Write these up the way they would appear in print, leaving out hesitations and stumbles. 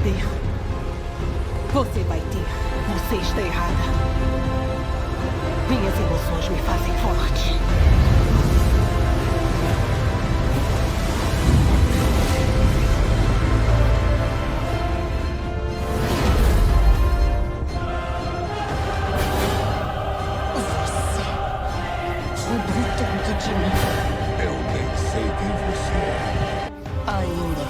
poder. Você vai ter. Você está errada. Minhas emoções me fazem forte. Você roubou tudo de mim. Eu nem sei quem você é. Ainda.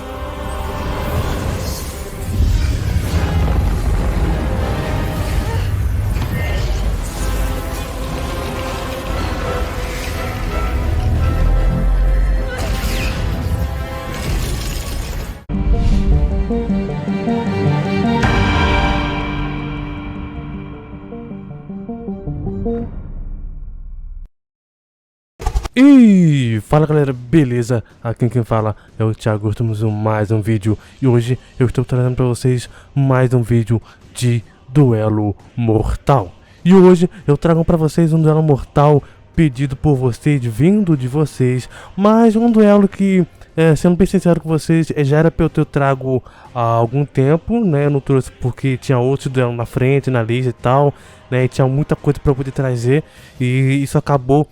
E fala galera, beleza? Aqui quem fala é o Thiago, estamos em mais um vídeo e hoje eu estou trazendo para vocês mais um vídeo de duelo mortal. E hoje eu trago para vocês um duelo mortal pedido por vocês, vindo de vocês, mas um duelo que, sendo bem sincero com vocês, já era para eu trago há algum tempo, né? Eu não trouxe porque tinha outros duelos na frente, na lista e tal, né? E tinha muita coisa para poder trazer e isso acabou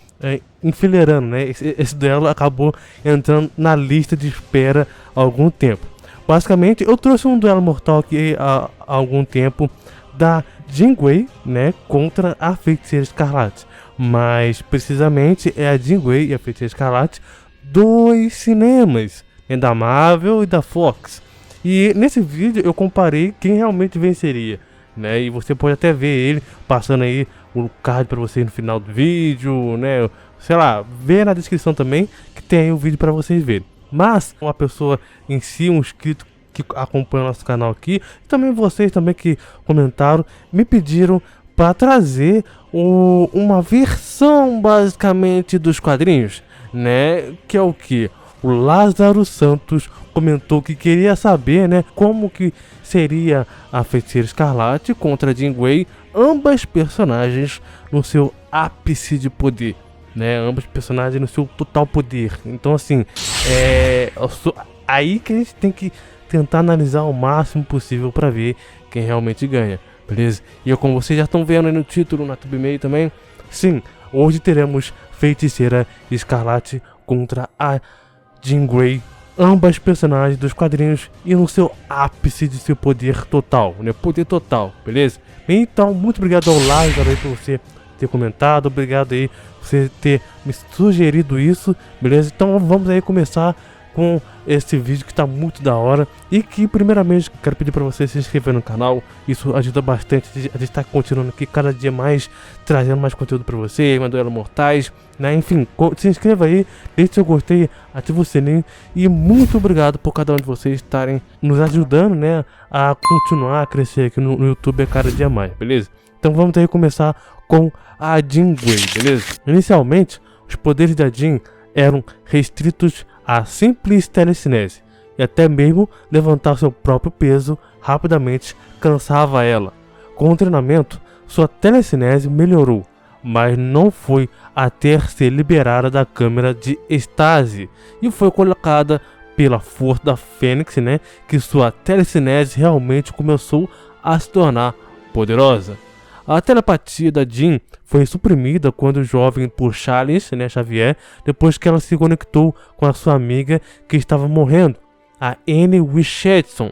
enfileirando, né? Esse duelo acabou entrando na lista de espera há algum tempo. Basicamente, eu trouxe um duelo mortal aqui há algum tempo da Jean Grey, né, contra a Feiticeira Escarlate. Mas precisamente é a Jean Grey e a Feiticeira Escarlate dos cinemas, né, da Marvel e da Fox. E nesse vídeo eu comparei quem realmente venceria, né? E você pode até ver ele passando aí o card para você no final do vídeo, né? Sei lá, vê na descrição também que tem aí o vídeo para vocês verem. Mas uma pessoa em si, um inscrito que acompanha o nosso canal aqui, e também vocês também que comentaram, me pediram para trazer uma versão basicamente dos quadrinhos, né? Que é o que? O Lázaro Santos comentou que queria saber, né, como que seria a Feiticeira Escarlate contra a Jean Grey, ambas personagens no seu ápice de poder, né, ambas personagens no seu total poder. Então assim, aí que a gente tem que tentar analisar o máximo possível para ver quem realmente ganha, beleza? E como vocês já estão vendo aí no título, na thumbnail também, sim, hoje teremos Feiticeira Escarlate contra a Jean Grey, ambas personagens dos quadrinhos e no seu ápice de seu poder total, né? Poder total, beleza? Então, muito obrigado ao Lázaro aí por você ter comentado, obrigado aí por você ter me sugerido isso, beleza? Então vamos aí começar com esse vídeo que tá muito da hora e que primeiramente quero pedir para você se inscrever no canal, isso ajuda bastante, a gente tá continuando aqui cada dia mais, trazendo mais conteúdo para você, mais duelos mortais, né? Enfim, se inscreva aí, deixe seu gostei, ative o sininho e muito obrigado por cada um de vocês estarem nos ajudando, né, a continuar a crescer aqui no YouTube a cada dia mais, beleza? Então vamos aí começar com a Jean Grey, beleza? Inicialmente, os poderes da Jean eram restritos a simples telecinese, e até mesmo levantar seu próprio peso rapidamente cansava ela. Com o treinamento, sua telecinese melhorou, mas não foi até ser liberada da câmara de estase e foi colocada pela força da Fênix, né, que sua telecinese realmente começou a se tornar poderosa. A telepatia da Jean foi suprimida quando jovem por Charles, né, Xavier, depois que ela se conectou com a sua amiga que estava morrendo, a Anne Richardson.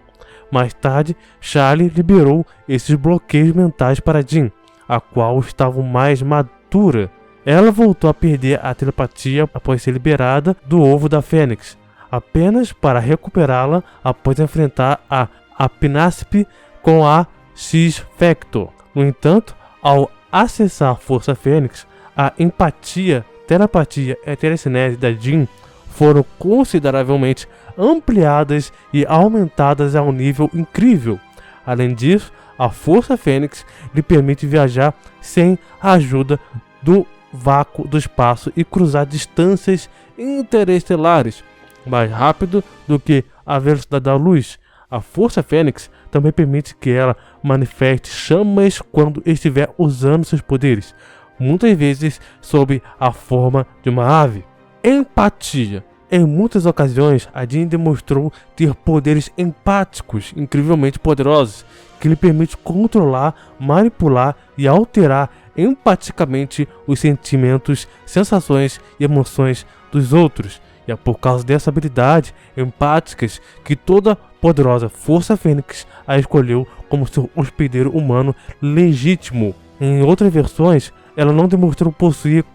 Mais tarde, Charles liberou esses bloqueios mentais para Jean, a qual estava mais madura. Ela voltou a perder a telepatia após ser liberada do ovo da Fênix, apenas para recuperá-la após enfrentar a Pinasp com a X-Factor. No entanto, ao acessar a Força Fênix, a empatia, telepatia e telecinese da Jean foram consideravelmente ampliadas e aumentadas a um nível incrível. Além disso, a Força Fênix lhe permite viajar sem a ajuda do vácuo do espaço e cruzar distâncias interestelares mais rápido do que a velocidade da luz. A Força Fênix também permite que ela manifeste chamas quando estiver usando seus poderes, muitas vezes sob a forma de uma ave. Empatia Em muitas ocasiões, a Jean demonstrou ter poderes empáticos incrivelmente poderosos, que lhe permite controlar, manipular e alterar empaticamente os sentimentos, sensações e emoções dos outros. E é por causa dessa habilidade empáticas que toda poderosa Força Fênix a escolheu como seu hospedeiro humano legítimo. Em outras versões, ela não demonstrou possuir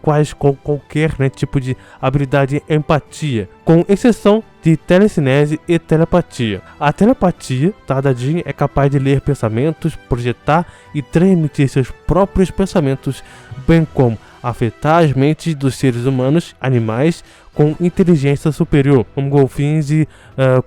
qualquer tipo de habilidade de empatia, com exceção de telecinese e telepatia. A telepatia da Jean é capaz de ler pensamentos, projetar e transmitir seus próprios pensamentos, bem como afetar as mentes dos seres humanos, animais com inteligência superior, como golfinhos e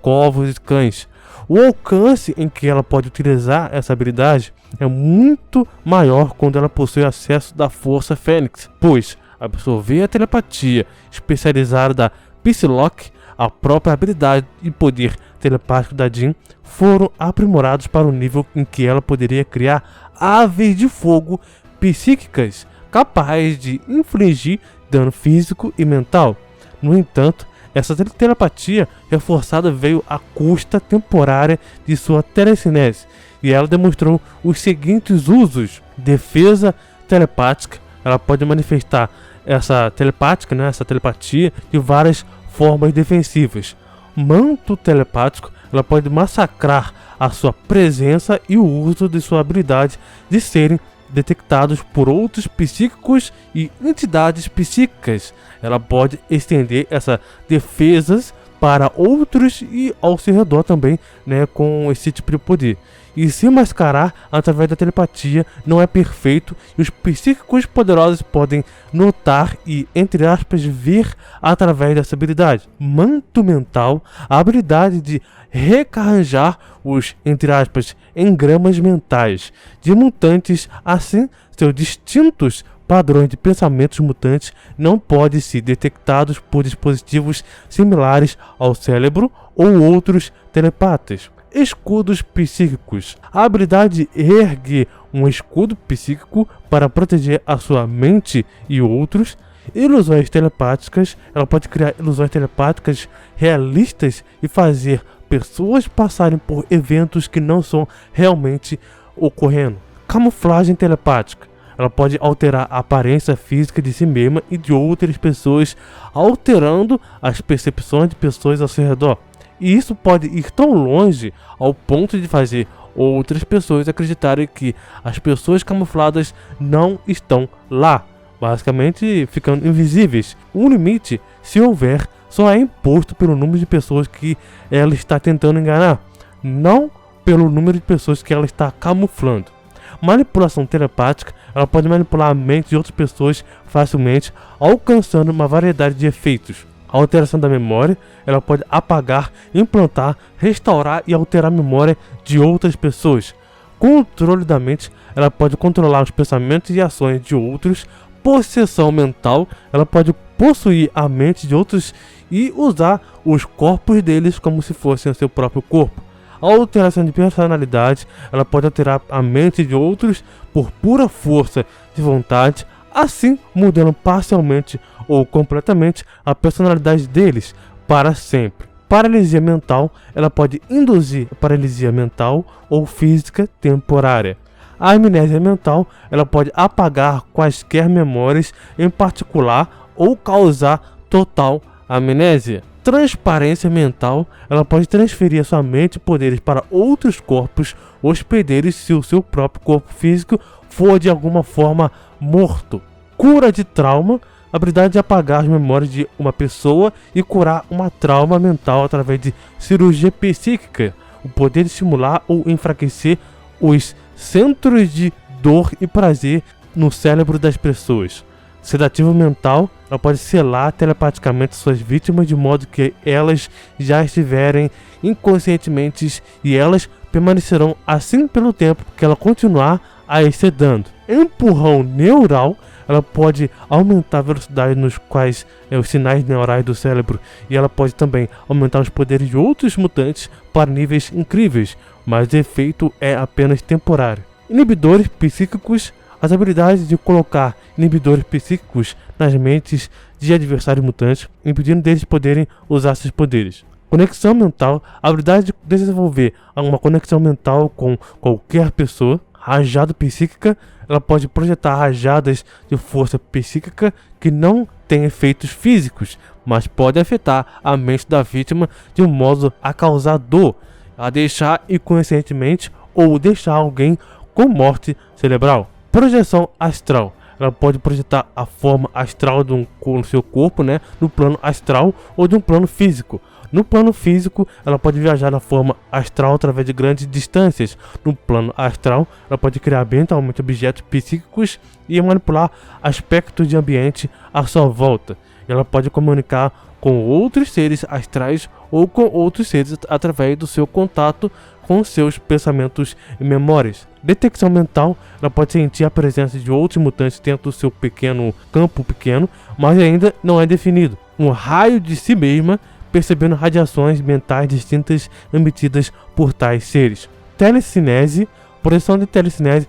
corvos e cães. O alcance em que ela pode utilizar essa habilidade é muito maior quando ela possui acesso da Força Fênix, pois absorver a telepatia especializada da Psylocke, a própria habilidade e poder telepático da Jean foram aprimorados para o nível em que ela poderia criar aves de fogo psíquicas capazes de infligir dano físico e mental. No entanto, essa telepatia reforçada veio à custa temporária de sua telecinese, e ela demonstrou os seguintes usos: defesa telepática. Ela pode manifestar essa telepatia de várias formas defensivas. Manto telepático. Ela pode massacrar a sua presença e o uso de sua habilidade de serem detectados por outros psíquicos e entidades psíquicas. Ela pode estender essas defesas para outros e ao seu redor também, com esse tipo de poder. E se mascarar através da telepatia não é perfeito, e os psíquicos poderosos podem notar e, entre aspas, ver através dessa habilidade. Manto mental, a habilidade de recarranjar os, entre aspas, engramas mentais de mutantes, assim seus distintos padrões de pensamentos mutantes não podem ser detectados por dispositivos similares ao cérebro ou outros telepatas. Escudos psíquicos. A habilidade de erguer um escudo psíquico para proteger a sua mente e outros. Ilusões telepáticas. Ela pode criar ilusões telepáticas realistas e fazer pessoas passarem por eventos que não estão realmente ocorrendo. Camuflagem telepática. Ela pode alterar a aparência física de si mesma e de outras pessoas, alterando as percepções de pessoas ao seu redor. E isso pode ir tão longe ao ponto de fazer outras pessoas acreditarem que as pessoas camufladas não estão lá, basicamente ficando invisíveis. O limite, se houver, só é imposto pelo número de pessoas que ela está tentando enganar, não pelo número de pessoas que ela está camuflando. Manipulação telepática. Ela pode manipular a mente de outras pessoas facilmente, alcançando uma variedade de efeitos. A alteração da memória. Ela pode apagar, implantar, restaurar e alterar a memória de outras pessoas. Controle da mente. Ela pode controlar os pensamentos e ações de outros. Possessão mental. Ela pode possuir a mente de outros e usar os corpos deles como se fossem o seu próprio corpo. A alteração de personalidade. Ela pode alterar a mente de outros por pura força de vontade, assim mudando parcialmente ou completamente a personalidade deles para sempre. Paralisia mental. Ela pode induzir paralisia mental ou física temporária. A amnésia mental. Ela pode apagar quaisquer memórias em particular ou causar total amnésia. Transparência mental. Ela pode transferir a sua mente e poderes para outros corpos hospedeiros se o seu próprio corpo físico for de alguma forma morto. Cura de trauma. A habilidade de apagar as memórias de uma pessoa e curar uma trauma mental através de cirurgia psíquica. O poder de estimular ou enfraquecer os centros de dor e prazer no cérebro das pessoas. Sedativo mental. Ela pode selar telepaticamente suas vítimas de modo que elas já estiverem inconscientemente e elas permanecerão assim pelo tempo que ela continuar a ir sedando. Empurrão neural. Ela pode aumentar a velocidade nos quais os sinais neurais do cérebro, e ela pode também aumentar os poderes de outros mutantes para níveis incríveis, mas o efeito é apenas temporário. Inibidores psíquicos. as habilidades de colocar inibidores psíquicos nas mentes de adversários mutantes, impedindo deles poderem usar seus poderes. Conexão mental, a habilidade de desenvolver uma conexão mental com qualquer pessoa. Rajada psíquica, ela pode projetar rajadas de força psíquica que não têm efeitos físicos, mas pode afetar a mente da vítima de um modo a causar dor, a deixar inconscientemente ou deixar alguém com morte cerebral. Projeção astral, ela pode projetar a forma astral do seu corpo, né, no plano astral ou de um plano físico. No plano físico, ela pode viajar na forma astral através de grandes distâncias. No plano astral, ela pode criar mentalmente objetos psíquicos e manipular aspectos de ambiente à sua volta. Ela pode comunicar com outros seres astrais ou com outros seres através do seu contato com seus pensamentos e memórias. Detecção mental, ela pode sentir a presença de outros mutantes dentro do seu pequeno campo pequeno, mas ainda não é definido. Um raio de si mesma, percebendo radiações mentais distintas emitidas por tais seres. Telecinese, projeção de telecinese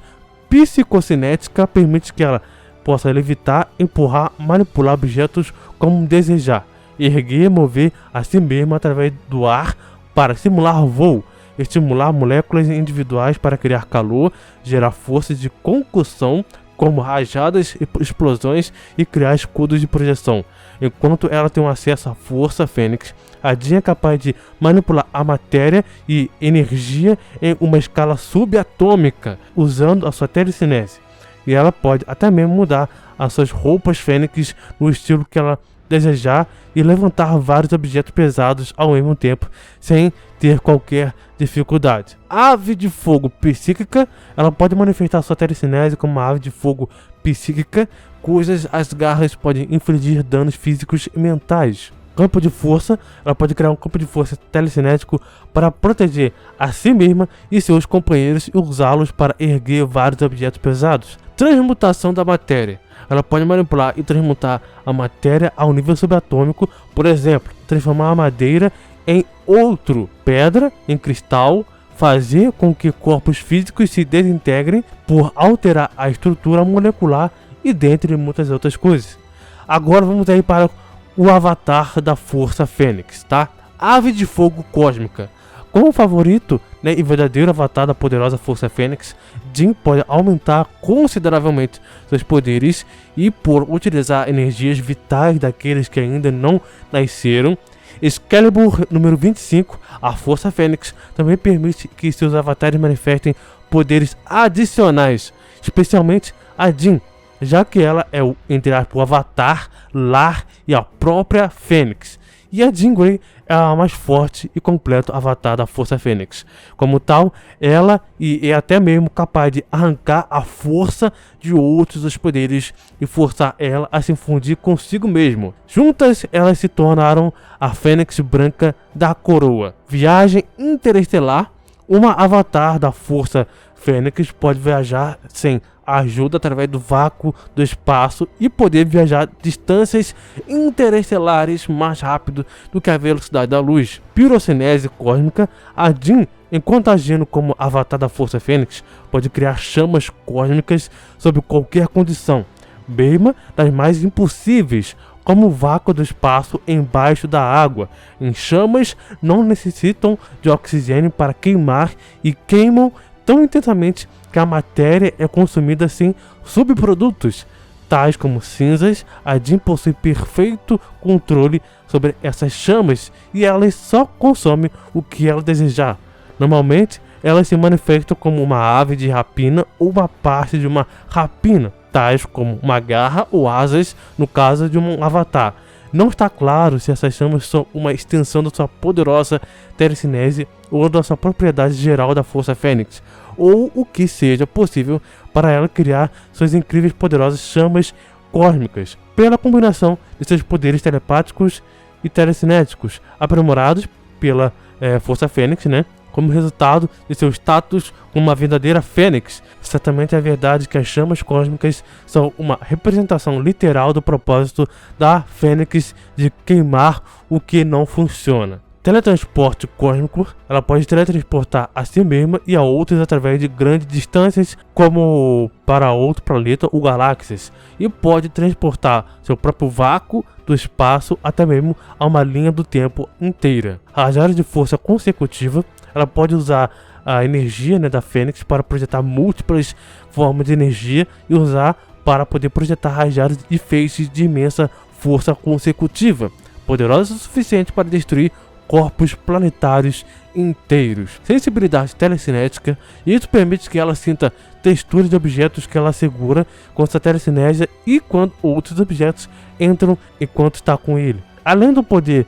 psicocinética permite que ela possa levitar, empurrar, manipular objetos como desejar, erguer, mover a si mesma através do ar para simular voo, estimular moléculas individuais para criar calor, gerar forças de concussão como rajadas e explosões e criar escudos de projeção. Enquanto ela tem um acesso à força fênix, a Jean é capaz de manipular a matéria e energia em uma escala subatômica, usando a sua telecinese. E ela pode até mesmo mudar as suas roupas fênix no estilo que ela desejar e levantar vários objetos pesados ao mesmo tempo, sem ter qualquer dificuldade. Ave de fogo psíquica, ela pode manifestar sua telecinese como uma ave de fogo psíquica, cujas as garras podem infligir danos físicos e mentais. Campo de força, ela pode criar um campo de força telecinético para proteger a si mesma e seus companheiros e usá-los para erguer vários objetos pesados. Transmutação da matéria, ela pode manipular e transmutar a matéria ao nível subatômico, por exemplo, transformar a madeira em outro, pedra em cristal, fazer com que corpos físicos se desintegrem por alterar a estrutura molecular e dentre muitas outras coisas. Agora vamos aí para o avatar da Força Fênix, tá? Ave de Fogo Cósmica. Como favorito, né, e verdadeiro avatar da poderosa Força Fênix, Jean pode aumentar consideravelmente seus poderes e, por utilizar energias vitais daqueles que ainda não nasceram. Excalibur número 25, a Força Fênix, também permite que seus avatares manifestem poderes adicionais, especialmente a Jean, já que ela é o, entre aspas, o avatar, lar e a própria Fênix. E a Jean Grey é a mais forte e completo avatar da Força Fênix. Como tal, ela é até mesmo capaz de arrancar a força de outros dos poderes e forçar ela a se fundir consigo mesmo. Juntas, elas se tornaram a Fênix Branca da Coroa. Viagem interestelar. Uma avatar da Força Fênix pode viajar sem ajuda através do vácuo do espaço e poder viajar distâncias interestelares mais rápido do que a velocidade da luz. Pirocinese cósmica. A Jean, enquanto agindo como avatar da Força Fênix, pode criar chamas cósmicas sob qualquer condição, mesmo das mais impossíveis, como o vácuo do espaço embaixo da água. Em chamas não necessitam de oxigênio para queimar e queimam tão intensamente que a matéria é consumida sem subprodutos, tais como cinzas. A Jean possui perfeito controle sobre essas chamas e elas só consomem o que ela desejar. Normalmente, elas se manifestam como uma ave de rapina ou uma parte de uma rapina, tais como uma garra ou asas no caso de um avatar. Não está claro se essas chamas são uma extensão da sua poderosa telecinese ou da sua propriedade geral da Força Fênix, ou o que seja possível para ela criar suas incríveis poderosas chamas cósmicas, pela combinação de seus poderes telepáticos e telecinéticos, aprimorados pela Força Fênix, né? Como resultado de seu status como uma verdadeira Fênix. Certamente é verdade que as chamas cósmicas são uma representação literal do propósito da Fênix de queimar o que não funciona. teletransporte cósmico, ela pode teletransportar a si mesma e a outros através de grandes distâncias, como para outro planeta ou galáxias, e pode transportar seu próprio vácuo do espaço até mesmo a uma linha do tempo inteira. Rajadas de força consecutiva, ela pode usar a energia, né, da Fênix para projetar múltiplas formas de energia e usar para poder projetar rajadas e feixes de imensa força consecutiva, poderosa o suficiente para destruir corpos planetários inteiros. Sensibilidade telecinética, e isso permite que ela sinta texturas de objetos que ela segura com sua telecinésia e quando outros objetos entram enquanto está com ele. Além do poder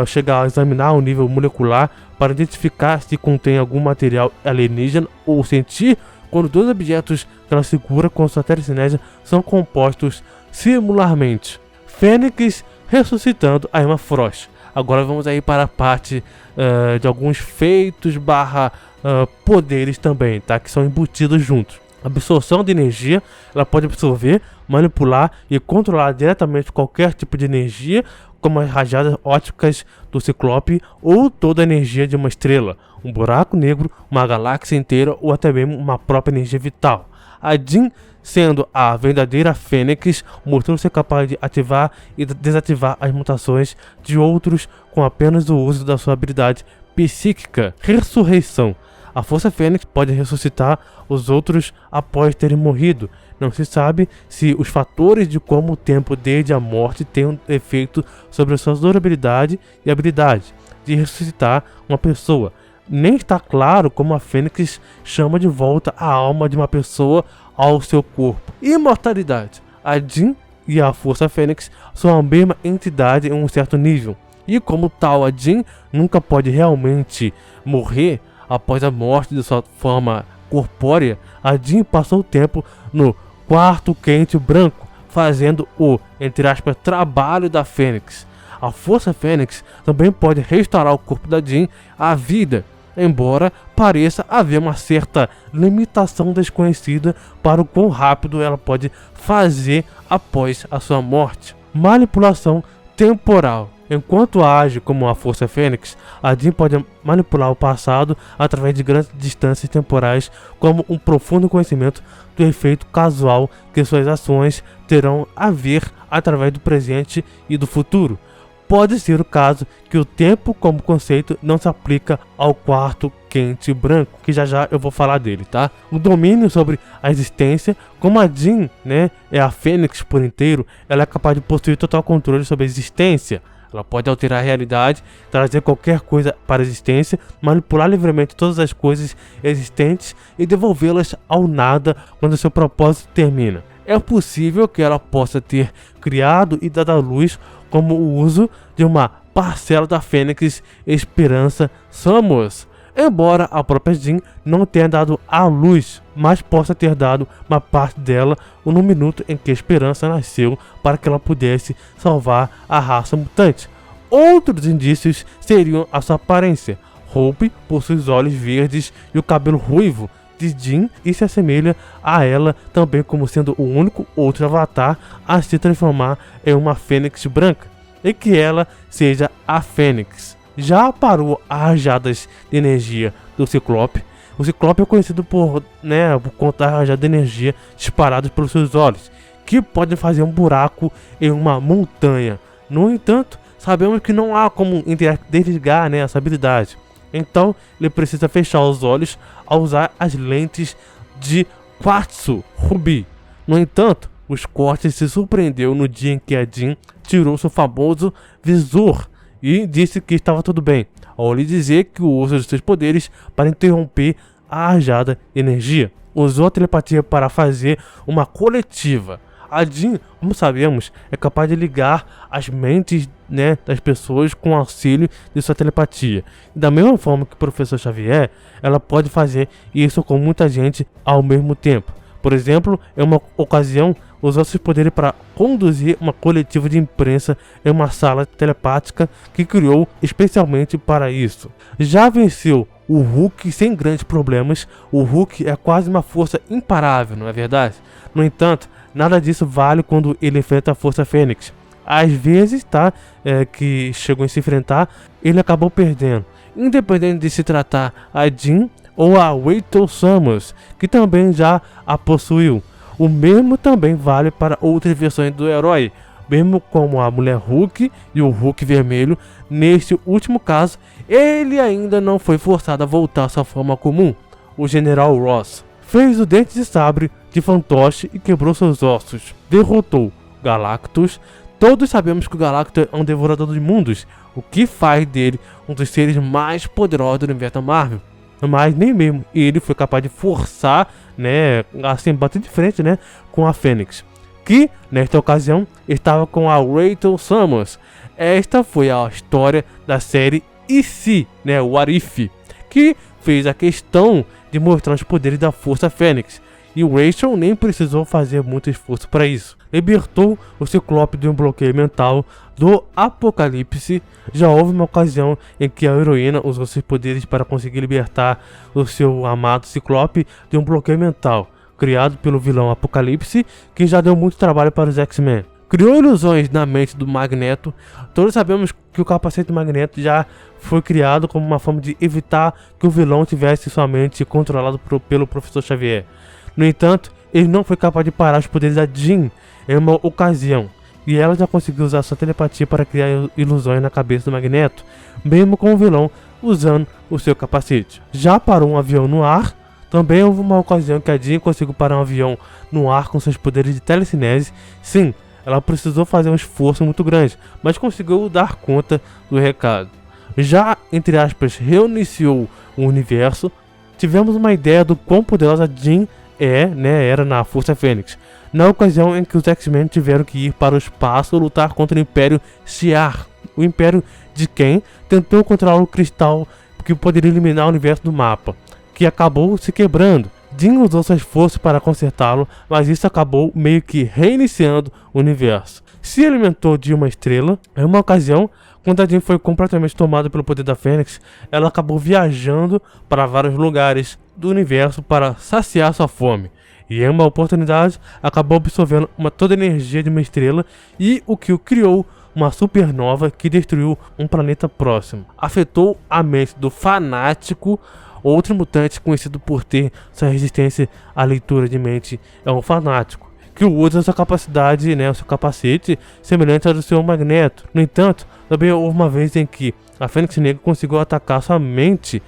chegar a examinar o nível molecular para identificar se contém algum material alienígena ou sentir quando dois objetos que ela segura com sua telecinésia são compostos similarmente. Fênix ressuscitando a Emma Frost. Agora vamos aí para a parte de alguns feitos barra poderes também, tá? Que são embutidos juntos. Absorção de energia, ela pode absorver, manipular e controlar diretamente qualquer tipo de energia, como as rajadas ópticas do Ciclope ou toda a energia de uma estrela, um buraco negro, uma galáxia inteira ou até mesmo uma própria energia vital. A Jean, sendo a verdadeira Fênix, mostrou ser capaz de ativar e desativar as mutações de outros com apenas o uso da sua habilidade psíquica. Ressurreição. A Força Fênix pode ressuscitar os outros após terem morrido. Não se sabe se os fatores de como o tempo desde a morte têm um efeito sobre a sua durabilidade e habilidade de ressuscitar uma pessoa. Nem está claro como a Fênix chama de volta a alma de uma pessoa ao seu corpo. Imortalidade. A Jean e a Força Fênix são a mesma entidade em um certo nível. E como tal, a Jean nunca pode realmente morrer após a morte de sua forma corpórea. A Jean passou o tempo no quarto quente branco, fazendo o, entre aspas, trabalho da Fênix. A Força Fênix também pode restaurar o corpo da Jean à vida, embora pareça haver uma certa limitação desconhecida para o quão rápido ela pode fazer após a sua morte. Manipulação temporal. Enquanto age como a Força Fênix, a Jean pode manipular o passado através de grandes distâncias temporais, como um profundo conhecimento do efeito casual que suas ações terão a ver através do presente e do futuro. Pode ser o caso que o tempo como conceito não se aplica ao quarto quente branco, que já eu vou falar dele, tá? O domínio sobre a existência, como a Jean, né, é a Fênix por inteiro, ela é capaz de possuir total controle sobre a existência. Ela pode alterar a realidade, trazer qualquer coisa para a existência, manipular livremente todas as coisas existentes e devolvê-las ao nada quando seu propósito termina. É possível que ela possa ter criado e dado à luz como o uso de uma parcela da Fênix Esperança Samus, embora a própria Jean não tenha dado à luz, mas possa ter dado uma parte dela no minuto em que a Esperança nasceu para que ela pudesse salvar a raça mutante. Outros indícios seriam a sua aparência. Hope possui os olhos verdes e o cabelo ruivo de Jean e se assemelha a ela também como sendo o único outro avatar a se transformar em uma Fênix branca, e que ela seja a Fênix. Já parou as rajadas de energia do Ciclope. O Ciclope é conhecido por contar rajadas de energia disparadas pelos seus olhos, que podem fazer um buraco em uma montanha. No entanto, sabemos que não há como desligar essa habilidade. Então, ele precisa fechar os olhos ao usar as lentes de quartzo rubi. No entanto, o Scott se surpreendeu no dia em que a Jean tirou seu famoso visor e disse que estava tudo bem, ao lhe dizer que o uso de seus poderes para interromper a rajada de energia. Usou a telepatia para fazer uma coletiva. A Jean, como sabemos, é capaz de ligar as mentes das pessoas com auxílio de sua telepatia. E da mesma forma que o professor Xavier, ela pode fazer isso com muita gente ao mesmo tempo. Por exemplo, em uma ocasião, usou seus poderes para conduzir uma coletiva de imprensa em uma sala telepática que criou especialmente para isso. Já venceu o Hulk sem grandes problemas. O Hulk é quase uma força imparável, não é verdade? No entanto, nada disso vale quando ele enfrenta a Força Fênix. às vezes, tá, que chegou a se enfrentar, ele acabou perdendo. Independente de se tratar a Jean ou a Rachel Summers, que também já a possuiu. O mesmo também vale para outras versões do herói, mesmo como a Mulher Hulk e o Hulk Vermelho. Neste último caso, ele ainda não foi forçado a voltar à sua forma comum. O General Ross fez o dente de sabre de fantoche e quebrou seus ossos. Derrotou Galactus. Todos sabemos que o Galactus é um devorador de mundos, o que faz dele um dos seres mais poderosos do universo da Marvel. Mas nem mesmo ele foi capaz de forçar, né, assim, bater de frente, né, com a Fênix, que nesta ocasião estava com a Rachel Summers. Esta foi a história da série E Se, né, o What If, que fez a questão de mostrar os poderes da Força Fênix. E o Rachel nem precisou fazer muito esforço para isso. Libertou o Ciclope de um bloqueio mental do Apocalipse. Já houve uma ocasião em que a heroína usou seus poderes para conseguir libertar o seu amado Ciclope de um bloqueio mental criado pelo vilão Apocalipse, que já deu muito trabalho para os X-Men. Criou ilusões na mente do Magneto. Todos sabemos que o capacete do Magneto já foi criado como uma forma de evitar que o vilão tivesse sua mente controlada pelo Professor Xavier. No entanto, ele não foi capaz de parar os poderes da Jean em uma ocasião, e ela já conseguiu usar sua telepatia para criar ilusões na cabeça do Magneto, mesmo com o vilão usando o seu capacete. Já parou um avião no ar. Também houve uma ocasião que a Jean conseguiu parar um avião no ar com seus poderes de telecinese. Sim, ela precisou fazer um esforço muito grande, mas conseguiu dar conta do recado. Já, entre aspas, reiniciou o universo. Tivemos uma ideia do quão poderosa a Jean era na Força Fênix, na ocasião em que os X-Men tiveram que ir para o espaço lutar contra o Império Shi'ar. O Império de quem tentou controlar o cristal que poderia eliminar o universo do mapa, que acabou se quebrando. Jean usou seu esforço para consertá-lo, mas isso acabou meio que reiniciando o universo. Se alimentou de uma estrela. Em uma ocasião, quando a Jean foi completamente tomada pelo poder da Fênix, ela acabou viajando para vários lugares do universo para saciar sua fome. E em uma oportunidade, acabou absorvendo toda a energia de uma estrela, e o que o criou uma supernova que destruiu um planeta próximo. Afetou a mente do Fanático, outro mutante conhecido por ter sua resistência à leitura de mente. É um Fanático que usa sua capacidade, o seu capacete, semelhante ao do seu Magneto. No entanto, também houve uma vez em que a Fênix Negra conseguiu atacar sua mente,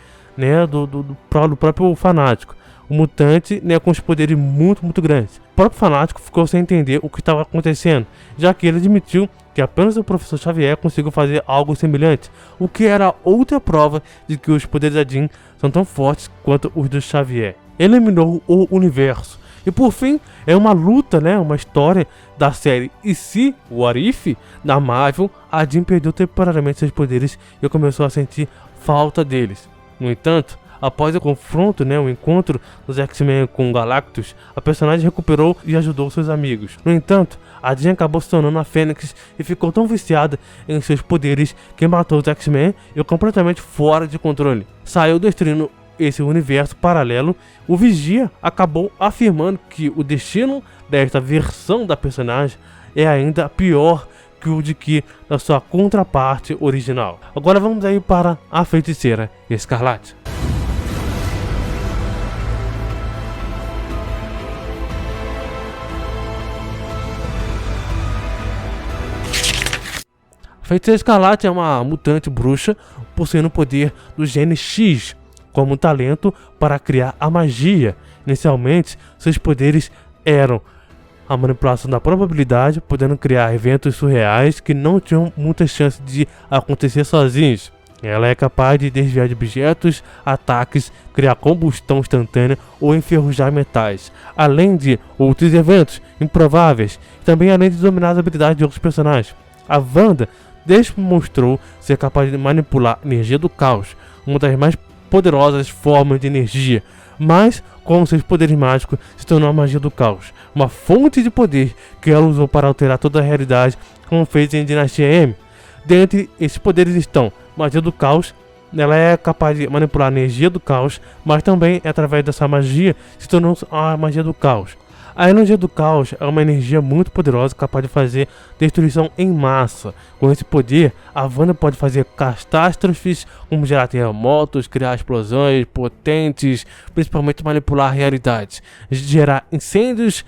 do próprio Fanático. O mutante, com os poderes muito grandes. O próprio Fanático ficou sem entender o que estava acontecendo, já que ele admitiu que apenas o Professor Xavier conseguiu fazer algo semelhante, o que era outra prova de que os poderes da Jean são tão fortes quanto os do Xavier. Eliminou o universo. E por fim, é uma luta, uma história da série E Se, What If, da Marvel. A Jean perdeu temporariamente seus poderes e começou a sentir falta deles. No entanto, após o confronto, o encontro dos X-Men com Galactus, a personagem recuperou e ajudou seus amigos. No entanto, a Jean acabou se tornando a Fênix e ficou tão viciada em seus poderes que matou os X-Men e completamente fora de controle. Saiu destruindo esse universo paralelo. O Vigia acabou afirmando que o destino desta versão da personagem é ainda pior que o da sua contraparte original. Agora vamos aí para a Feiticeira Escarlate. A Feiticeira Escarlate é uma mutante bruxa possuindo o poder do gene X como talento para criar a magia. Inicialmente, seus poderes eram a manipulação da probabilidade, podendo criar eventos surreais que não tinham muita chance de acontecer sozinhos. Ela é capaz de desviar de objetos, ataques, criar combustão instantânea ou enferrujar metais, além de outros eventos improváveis, também além de dominar as habilidades de outros personagens. A Wanda demonstrou ser capaz de manipular a energia do caos, uma das mais poderosas formas de energia, mas com seus poderes mágicos se tornou a magia do caos, uma fonte de poder que ela usou para alterar toda a realidade, como fez em Dinastia M. Dentre esses poderes estão magia do caos. Ela é capaz de manipular a energia do caos, mas também através dessa magia se tornou a magia do caos. A energia do caos é uma energia muito poderosa, capaz de fazer destruição em massa. Com esse poder, a Wanda pode fazer catástrofes, como gerar terremotos, criar explosões potentes, principalmente manipular realidades, gerar incêndios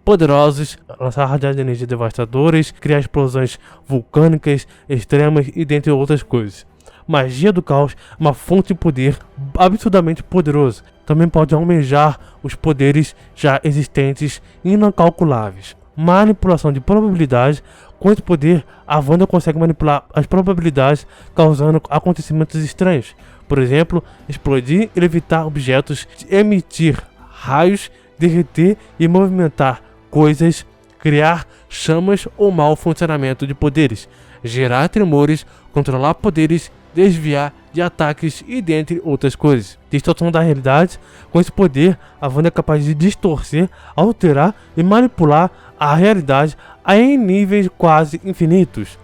poderosos, lançar rajada de energia devastadoras, criar explosões vulcânicas extremas e dentre outras coisas. Magia do caos é uma fonte de poder absurdamente poderosa. Também pode almejar os poderes já existentes e incalculáveis. Manipulação de probabilidades. Com esse poder, a Wanda consegue manipular as probabilidades, causando acontecimentos estranhos. Por exemplo, explodir e levitar objetos, emitir raios, derreter e movimentar coisas, criar chamas ou mau funcionamento de poderes, gerar tremores, controlar poderes, desviar de ataques e dentre outras coisas. Distorção da realidade. Com esse poder, a Wanda é capaz de distorcer, alterar e manipular a realidade em níveis quase infinitos,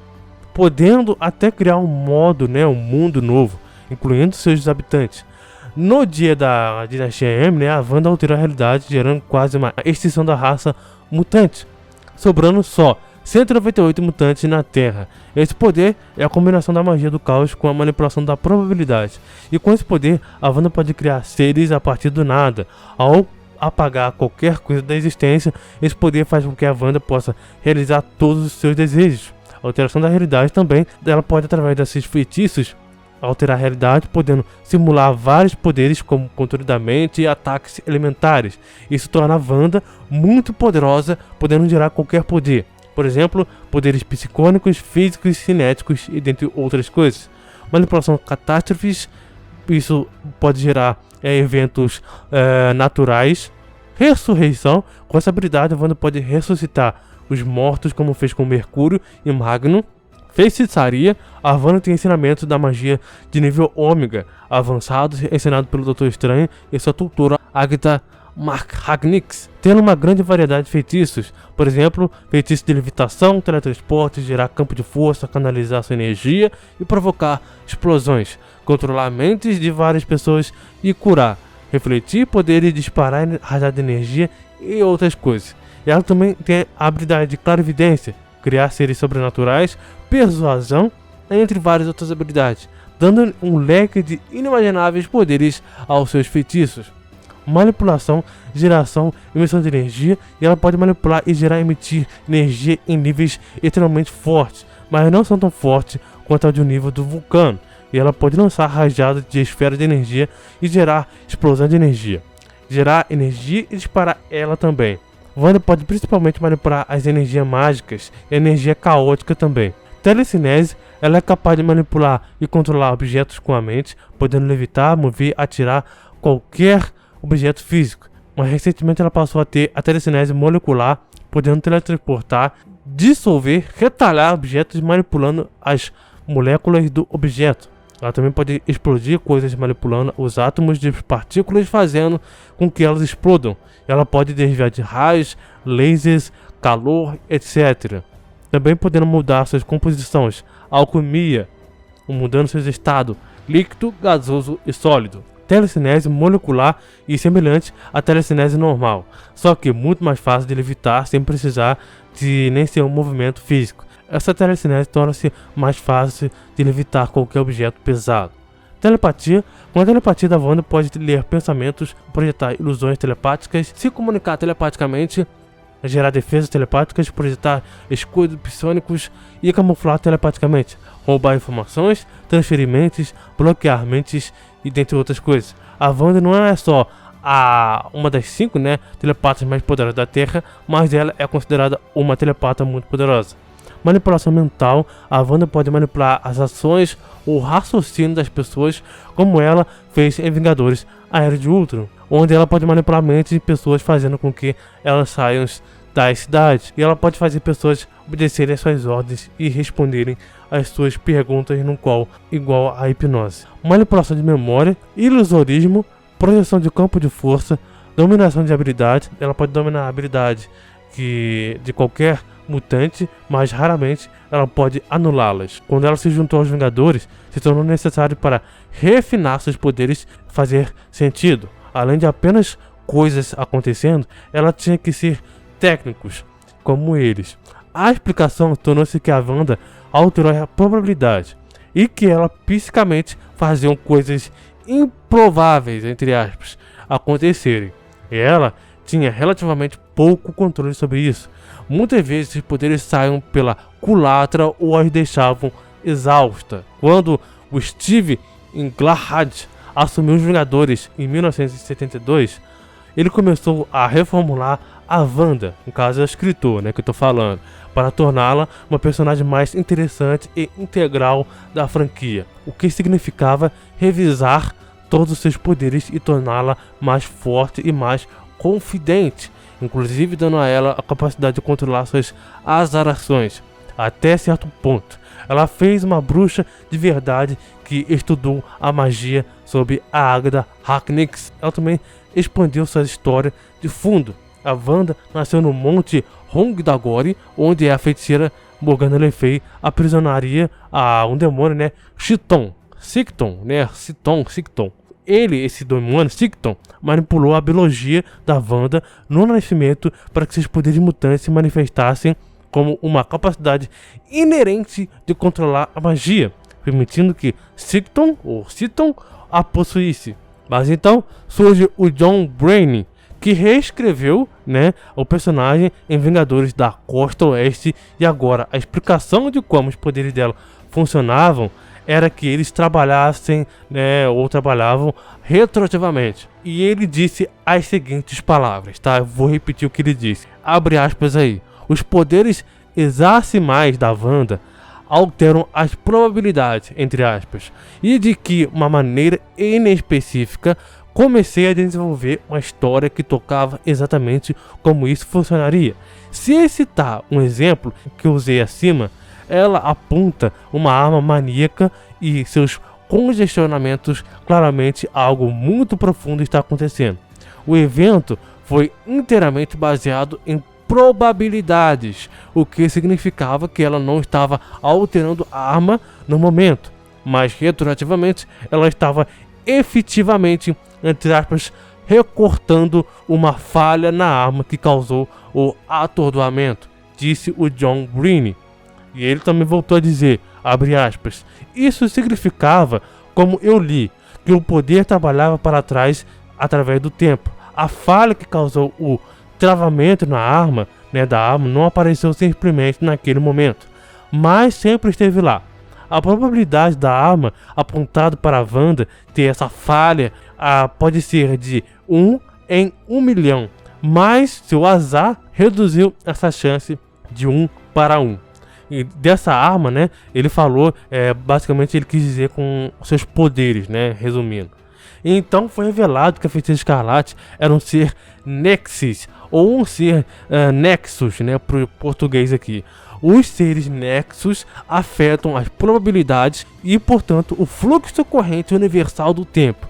podendo até criar um mundo novo, incluindo seus habitantes. No dia da dinastia M, a Wanda alterou a realidade, gerando quase uma extinção da raça mutante, sobrando só 198 mutantes na Terra. Esse poder é a combinação da magia do caos com a manipulação da probabilidade. E com esse poder, a Wanda pode criar seres a partir do nada. Ao apagar qualquer coisa da existência, esse poder faz com que a Wanda possa realizar todos os seus desejos. A alteração da realidade também, ela pode, através desses feitiços, alterar a realidade, podendo simular vários poderes como controle da mente e ataques elementares. Isso torna a Wanda muito poderosa, podendo gerar qualquer poder. Por exemplo, poderes psicônicos, físicos, cinéticos e dentre outras coisas. Manipulação de catástrofes, isso pode gerar eventos naturais. Ressurreição, com essa habilidade a Wanda pode ressuscitar os mortos, como fez com Mercúrio e Magno. Feitiçaria, a Wanda tem ensinamento da magia de nível ômega, avançado, ensinado pelo Doutor Estranho e sua tutora Agatha Harkness, tendo uma grande variedade de feitiços, por exemplo, feitiço de levitação, teletransporte, gerar campo de força, canalizar sua energia e provocar explosões, controlar mentes de várias pessoas e curar, refletir, poder disparar rajada de energia e outras coisas. E ela também tem a habilidade de clarividência, criar seres sobrenaturais, persuasão, entre várias outras habilidades, dando um leque de inimagináveis poderes aos seus feitiços. Manipulação, geração, emissão de energia, e ela pode manipular e gerar e emitir energia em níveis extremamente fortes, mas não são tão fortes quanto ao de um nível do vulcano, e ela pode lançar rajadas de esfera de energia e gerar explosão de energia, gerar energia e disparar ela também. Wanda pode principalmente manipular as energias mágicas e a energia caótica também. Telecinese, ela é capaz de manipular e controlar objetos com a mente, podendo levitar, mover, atirar qualquer objeto físico, mas recentemente ela passou a ter a telecinese molecular, podendo teletransportar, dissolver, retalhar objetos manipulando as moléculas do objeto. Ela também pode explodir coisas manipulando os átomos de partículas, fazendo com que elas explodam. Ela pode desviar de raios, lasers, calor, etc. Também podendo mudar suas composições, alquimia, mudando seus estados líquido, gasoso e sólido. Telecinese molecular e semelhante à telecinese normal, só que muito mais fácil de levitar sem precisar de nem ser um movimento físico. Essa telecinese torna-se mais fácil de levitar qualquer objeto pesado. Telepatia. Com a telepatia da Wanda pode ler pensamentos, projetar ilusões telepáticas, se comunicar telepaticamente, gerar defesas telepáticas, projetar escudos psionicos e camuflar telepaticamente, roubar informações, transferir mentes, bloquear mentes e dentre outras coisas. A Wanda não é só uma das 5 telepatas mais poderosas da Terra, mas ela é considerada uma telepata muito poderosa. Manipulação mental. A Wanda pode manipular as ações ou raciocínio das pessoas, como ela fez em Vingadores: A Era de Ultron, onde ela pode manipular mentes de pessoas, fazendo com que elas saiam das cidades, e ela pode fazer pessoas obedecerem às suas ordens e responderem às suas perguntas, no qual igual a hipnose. Manipulação de memória, ilusorismo, projeção de campo de força, dominação de habilidade. Ela pode dominar a habilidade de qualquer mutante, mas raramente ela pode anulá-las. Quando ela se juntou aos Vingadores, se tornou necessário para refinar seus poderes fazer sentido, além de apenas coisas acontecendo, ela tinha que ser técnicos, como eles. A explicação tornou-se que a Wanda alterou a probabilidade e que ela fisicamente faziam coisas improváveis, entre aspas, acontecerem. E ela tinha relativamente pouco controle sobre isso. Muitas vezes os poderes saíam pela culatra ou as deixavam exausta. Quando o Steve Englehart assumiu os Vingadores em 1972, ele começou a reformular a Wanda, no caso é o escritor, que eu tô falando, para torná-la uma personagem mais interessante e integral da franquia, o que significava revisar todos os seus poderes e torná-la mais forte e mais confidente, inclusive dando a ela a capacidade de controlar suas azarações, até certo ponto. Ela fez uma bruxa de verdade que estudou a magia sob a Agatha Harkness. Ela também expandiu sua história de fundo. A Wanda nasceu no Monte Hongdagore, onde a feiticeira Morgana Le Fay aprisionaria a um demônio, Sicton. Esse demônio, Sicton, manipulou a biologia da Wanda no nascimento para que seus poderes mutantes se manifestassem como uma capacidade inerente de controlar a magia, permitindo que Sicton a possuísse. Mas então surge o John Byrne, que reescreveu o personagem em Vingadores da Costa Oeste, e agora a explicação de como os poderes dela funcionavam era que eles trabalhavam retroativamente. E ele disse as seguintes palavras, tá? Eu vou repetir o que ele disse. Abre aspas aí. Os poderes exacimais da Wanda alteram as probabilidades, entre aspas, e de que uma maneira inespecífica comecei a desenvolver uma história que tocava exatamente como isso funcionaria. Se citar um exemplo que eu usei acima, ela aponta uma arma maníaca e seus congestionamentos, claramente algo muito profundo está acontecendo. O evento foi inteiramente baseado em probabilidades, o que significava que ela não estava alterando a arma no momento, mas retroativamente ela estava efetivamente, entre aspas, recortando uma falha na arma que causou o atordoamento, disse o John Byrne. E ele também voltou a dizer, abre aspas, isso significava, como eu li, que o poder trabalhava para trás através do tempo. A falha que causou o travamento na arma, da arma, não apareceu simplesmente naquele momento, mas sempre esteve lá. A probabilidade da arma apontada para a Wanda ter essa falha pode ser de 1 em 1 milhão, mas seu azar reduziu essa chance de 1 para 1. E dessa arma, ele falou, basicamente ele quis dizer com seus poderes, resumindo. Então foi revelado que a Feiticeira Escarlate era um ser Nexus, ou um ser Nexus, para o português aqui. Os seres Nexus afetam as probabilidades e, portanto, o fluxo corrente universal do tempo.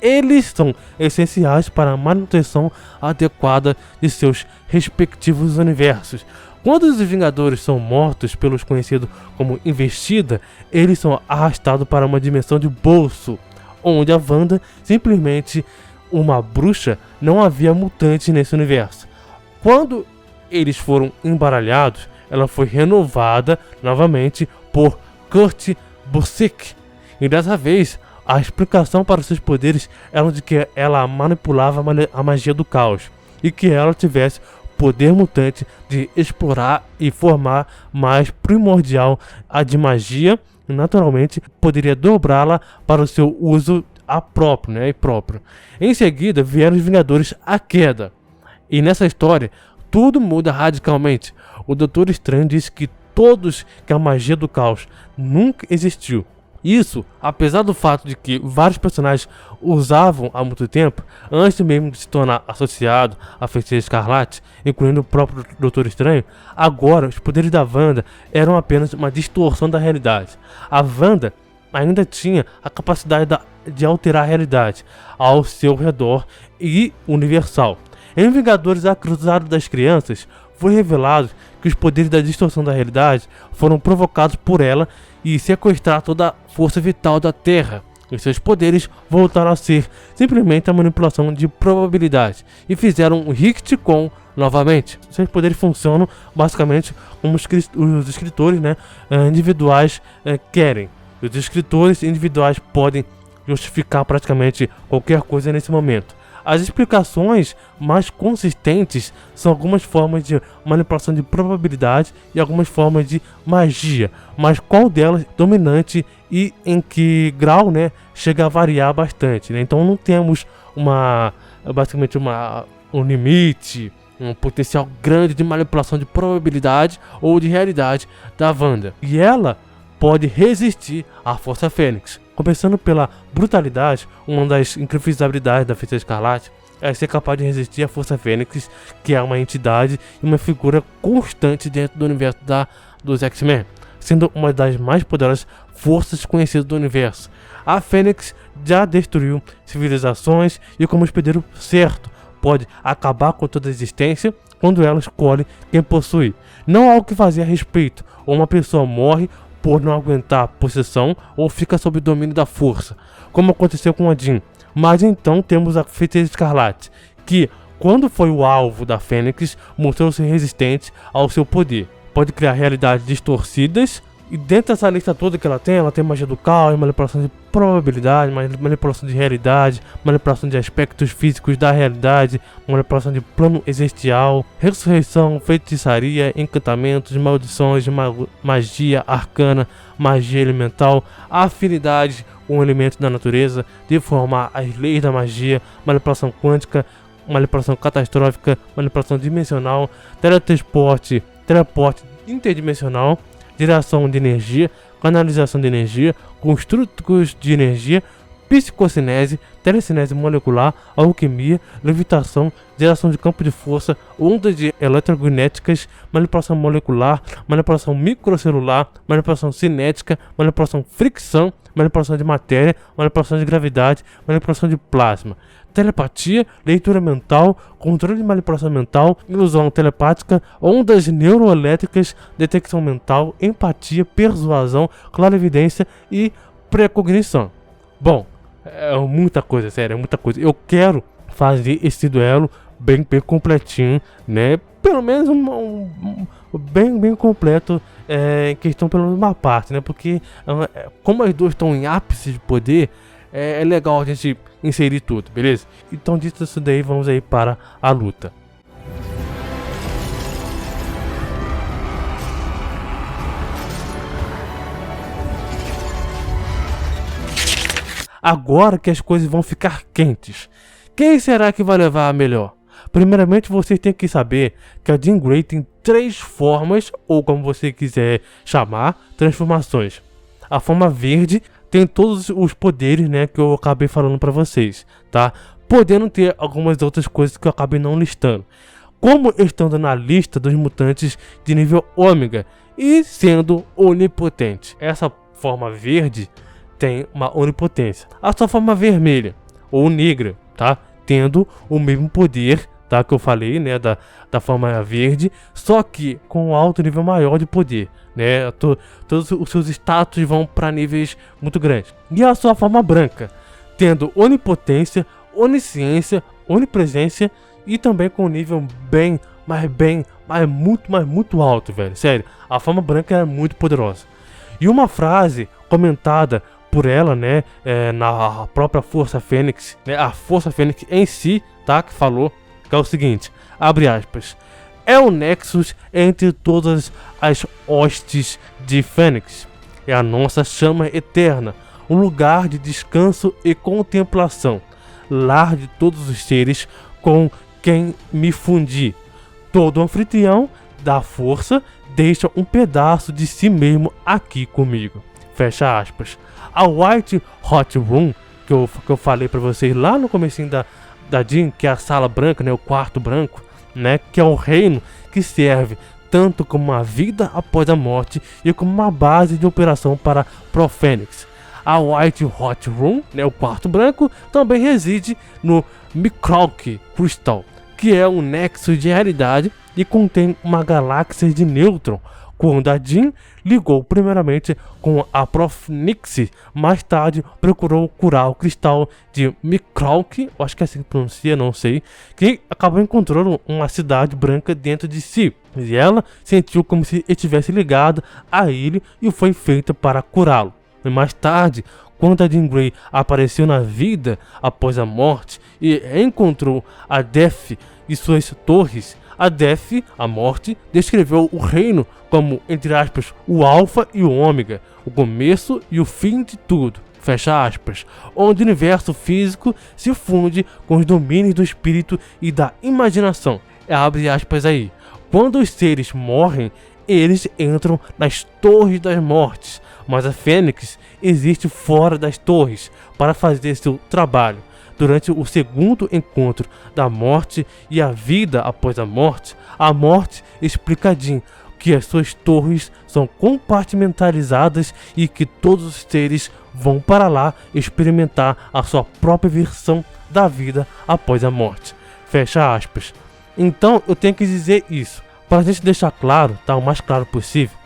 Eles são essenciais para a manutenção adequada de seus respectivos universos. Quando os Vingadores são mortos pelos conhecidos como Investida, eles são arrastados para uma dimensão de bolso, onde a Wanda simplesmente uma bruxa, não havia mutantes nesse universo. Quando eles foram embaralhados, ela foi renovada novamente por Kurt Busiek. E dessa vez, a explicação para seus poderes era de que ela manipulava a magia do caos e que ela tivesse poder mutante de explorar e formar mais primordial a de magia, e naturalmente poderia dobrá-la para o seu uso próprio. Em seguida vieram os Vingadores A Queda, e nessa história tudo muda radicalmente. O Doutor Estranho disse que a magia do caos nunca existiu. Isso, apesar do fato de que vários personagens usavam há muito tempo, antes mesmo de se tornar associado à Feiticeira Escarlate, incluindo o próprio Doutor Estranho. Agora, os poderes da Wanda eram apenas uma distorção da realidade. A Wanda ainda tinha a capacidade de alterar a realidade ao seu redor e universal. Em Vingadores A Cruzada das Crianças, foi revelado que os poderes da distorção da realidade foram provocados por ela e sequestrar toda a força vital da Terra, e seus poderes voltaram a ser simplesmente a manipulação de probabilidade e fizeram um retcon novamente. Seus poderes funcionam basicamente como os escritores, né, individuais querem. Os escritores individuais podem justificar praticamente qualquer coisa nesse momento. As explicações mais consistentes são algumas formas de manipulação de probabilidade e algumas formas de magia, mas qual delas dominante e em que grau, né, chega a variar bastante, né? Então não temos basicamente um limite, um potencial grande de manipulação de probabilidade ou de realidade da Wanda. E ela pode resistir à Força Fênix. Começando pela brutalidade, uma das incríveis habilidades da Feiticeira Escarlate é ser capaz de resistir à Força Fênix, que é uma entidade e uma figura constante dentro do universo dos X-Men, sendo uma das mais poderosas forças conhecidas do universo. A Fênix já destruiu civilizações e, como hospedeiro certo, pode acabar com toda a existência quando ela escolhe quem possui. Não há o que fazer a respeito, ou uma pessoa morre por não aguentar a possessão ou fica sob o domínio da força, como aconteceu com a Jean. Mas então temos a Feiticeira Escarlate, que, quando foi o alvo da Fênix, mostrou-se resistente ao seu poder. Pode criar realidades distorcidas, e dentro dessa lista toda que ela tem magia do caos, manipulação de probabilidade, manipulação de realidade, manipulação de aspectos físicos da realidade, manipulação de plano existencial, ressurreição, feitiçaria, encantamentos, maldições, magia arcana, magia elemental, afinidade com elementos da natureza, deformar as leis da magia, manipulação quântica, manipulação catastrófica, manipulação dimensional, teleporte interdimensional, geração de energia, canalização de energia, construtos de energia, psicocinese, telecinese molecular, alquimia, levitação, geração de campo de força, ondas eletromagnéticas, manipulação molecular, manipulação microcelular, manipulação cinética, manipulação fricção, manipulação de matéria, manipulação de gravidade, manipulação de plasma, telepatia, leitura mental, controle de manipulação mental, ilusão telepática, ondas neuroelétricas, detecção mental, empatia, persuasão, clarividência e precognição. Bom, é muita coisa, sério, é muita coisa. Eu quero fazer esse duelo bem completinho, né? Pelo menos bem completo, em questão pelo menos uma parte, né? Porque como as duas estão em ápice de poder, é legal a gente inserir tudo, beleza? Então, dito isso daí, vamos aí para a luta. Agora que as coisas vão ficar quentes, quem será que vai levar a melhor? Primeiramente, vocês têm que saber que a Jean Grey tem 3 formas, ou como você quiser chamar, transformações. A forma verde tem todos os poderes, né, que eu acabei falando pra vocês, tá? Podendo ter algumas outras coisas que eu acabei não listando. Como estando na lista dos mutantes de nível ômega e sendo onipotente. Essa forma verde tem uma onipotência. A sua forma vermelha ou negra, tá? Tendo o mesmo poder, tá? Que eu falei, né? Da forma verde, só que com um alto nível maior de poder, né? Todos os seus status vão para níveis muito grandes. E a sua forma branca, tendo onipotência, onisciência, onipresença e também com um nível muito alto, velho. Sério, a forma branca é muito poderosa. E uma frase comentada por ela, né, na própria Força Fênix, né, a Força Fênix em si, tá, que falou, que é o seguinte, abre aspas, é o nexus entre todas as hostes de Fênix, é a nossa chama eterna, um lugar de descanso e contemplação, lar de todos os seres com quem me fundi. Todo anfitrião da força deixa um pedaço de si mesmo aqui comigo. Fecha aspas. A White Hot Room, que eu falei pra vocês lá no comecinho da Jean, que é a sala branca, né, o quarto branco, né, que é um reino que serve tanto como uma vida após a morte e como uma base de operação para Pro-Fênix. A White Hot Room, né, o quarto branco, também reside no Microwk Crystal, que é um nexo de realidade e contém uma galáxia de nêutron quando a Jean ligou primeiramente com a Prof. Nixie, mais tarde procurou curar o cristal de Microwk, acho que é assim que pronuncia, não sei, que acabou encontrando uma cidade branca dentro de si. E ela sentiu como se estivesse ligada a ele e foi feita para curá-lo. E mais tarde, quando a Jean Grey apareceu na vida após a morte e encontrou a Death e suas torres, a Death, a morte, descreveu o reino como, entre aspas, o alfa e o ômega, o começo e o fim de tudo, fecha aspas, onde o universo físico se funde com os domínios do espírito e da imaginação. Abre aspas aí. Quando os seres morrem, eles entram nas torres das mortes, mas a Fênix existe fora das torres para fazer seu trabalho. Durante o segundo encontro da morte e a vida após a morte explica a Jean que as suas torres são compartimentalizadas e que todos os seres vão para lá experimentar a sua própria versão da vida após a morte. Fecha aspas. Então eu tenho que dizer isso, para a gente deixar claro, tá, o mais claro possível.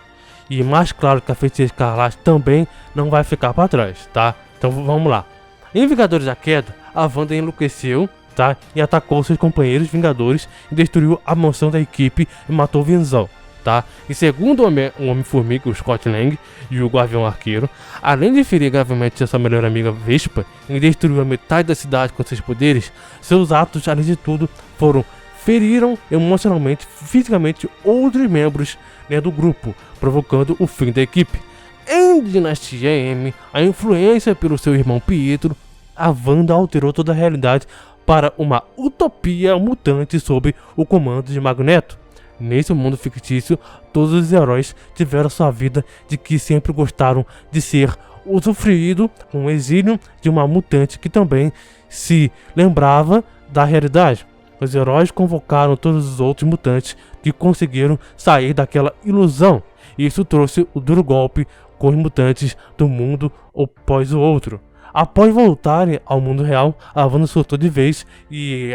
E mais claro que a Feiticeira Escarlate também não vai ficar para trás, tá? Então vamos lá. Em Vingadores da Queda, a Wanda enlouqueceu, tá? E atacou seus companheiros Vingadores e destruiu a mansão da equipe e matou o Visão, tá? E segundo o Homem-Formiga, o Scott Lang e o Gavião Arqueiro, além de ferir gravemente sua melhor amiga Vespa e destruiu a metade da cidade com seus poderes, seus atos, além de tudo, feriram emocionalmente, fisicamente outros membros, né, do grupo, provocando o fim da equipe. Em Dinastia M, a influência pelo seu irmão Pietro, a Wanda alterou toda a realidade para uma utopia mutante sob o comando de Magneto. Nesse mundo fictício, todos os heróis tiveram sua vida de que sempre gostaram de ser usufruído com o exílio de uma mutante que também se lembrava da realidade. Os heróis convocaram todos os outros mutantes que conseguiram sair daquela ilusão. Isso trouxe o duro golpe com os mutantes do mundo após o outro. Após voltarem ao mundo real, a Wanda soltou de vez e